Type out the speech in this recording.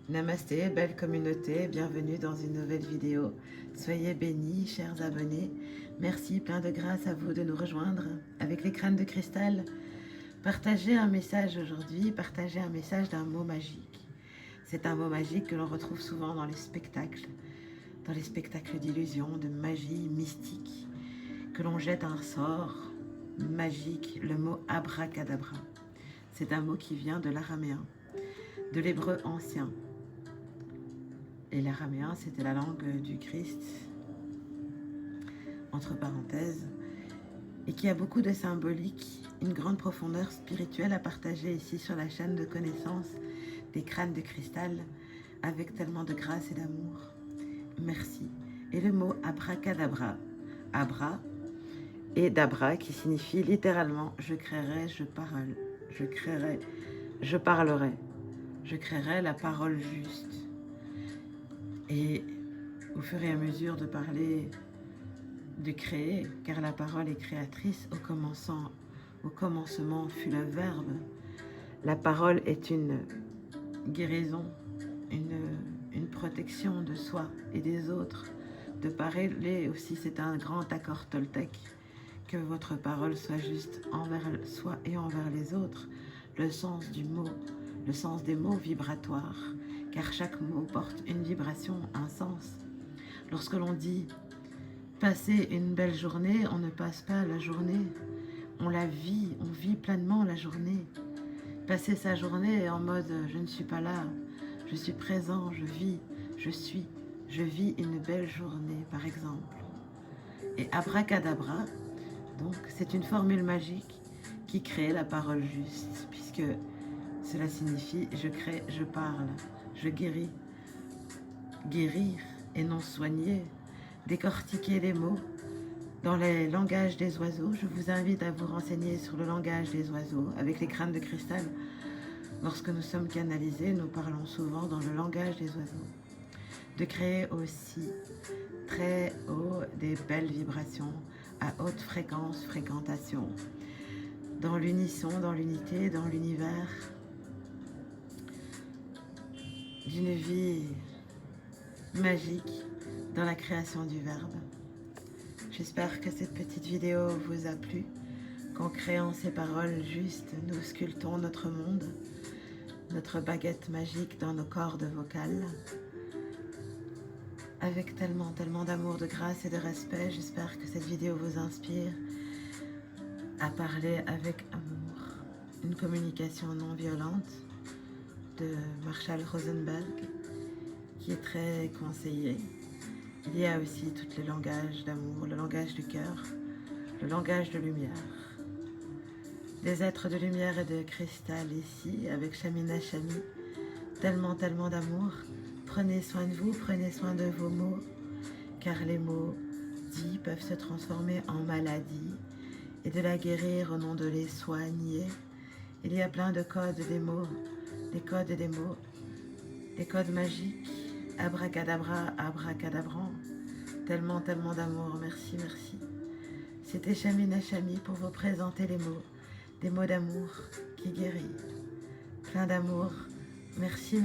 Namasté, belle communauté, bienvenue dans une nouvelle vidéo. Soyez bénis, chers abonnés. Merci, plein de grâce à vous de nous rejoindre avec les crânes de cristal. Partagez un message aujourd'hui, partagez un message d'un mot magique. C'est un mot magique que l'on retrouve souvent dans les spectacles d'illusion, de magie mystique, que l'on jette un sort magique, le mot abracadabra. C'est un mot qui vient de l'araméen, de l'hébreu ancien. Et l'araméen, c'était la langue du Christ, entre parenthèses, et qui a beaucoup de symbolique, une grande profondeur spirituelle à partager ici sur la chaîne de connaissances des crânes de cristal, avec tellement de grâce et d'amour. Merci. Et le mot abracadabra, abra et dabra, qui signifie littéralement je créerai, je parle, je créerai, je parlerai, je créerai la parole juste. Et au fur et à mesure de parler, de créer, car la parole est créatrice, au commencement fut le Verbe. La parole est une guérison, une protection de soi et des autres. De parler aussi, c'est un grand accord toltèque. Que votre parole soit juste envers soi et envers les autres. Le sens du mot, le sens des mots vibratoires, car chaque mot porte une vibration, un sens. Lorsque l'on dit « passer une belle journée », on ne passe pas la journée, on la vit, on vit pleinement la journée. Passer sa journée en mode « je ne suis pas là, je suis présent, je vis, je vis une belle journée » par exemple. Et abracadabra, donc c'est une formule magique qui crée la parole juste, puisque cela signifie je crée, je parle, je guéris. Guérir et non soigner, décortiquer les mots dans les langages des oiseaux. Je vous invite à vous renseigner sur le langage des oiseaux avec les crânes de cristal. Lorsque nous sommes canalisés, nous parlons souvent dans le langage des oiseaux. De créer aussi très haut des belles vibrations à haute fréquence, fréquentation, dans l'unisson, dans l'unité, dans l'univers, d'une vie magique dans la création du Verbe. J'espère que cette petite vidéo vous a plu, qu'en créant ces paroles justes, nous sculptons notre monde, notre baguette magique dans nos cordes vocales. Avec tellement d'amour, de grâce et de respect, j'espère que cette vidéo vous inspire à parler avec amour. Une communication non violente de Marshall Rosenberg, qui est très conseillé. Il y a aussi tous les langages d'amour, le langage du cœur, le langage de lumière. Des êtres de lumière et de cristal ici, avec Shamina Shami. Tellement d'amour. Prenez soin de vous, prenez soin de vos mots, car les mots dits peuvent se transformer en maladie et de la guérir au nom de les soigner. Il y a plein de codes des mots, des codes des mots, des codes magiques. Abracadabra, abracadabran. Tellement d'amour, merci. C'était Shamina Shami pour vous présenter les mots, des mots d'amour qui guérit. Plein d'amour, merci.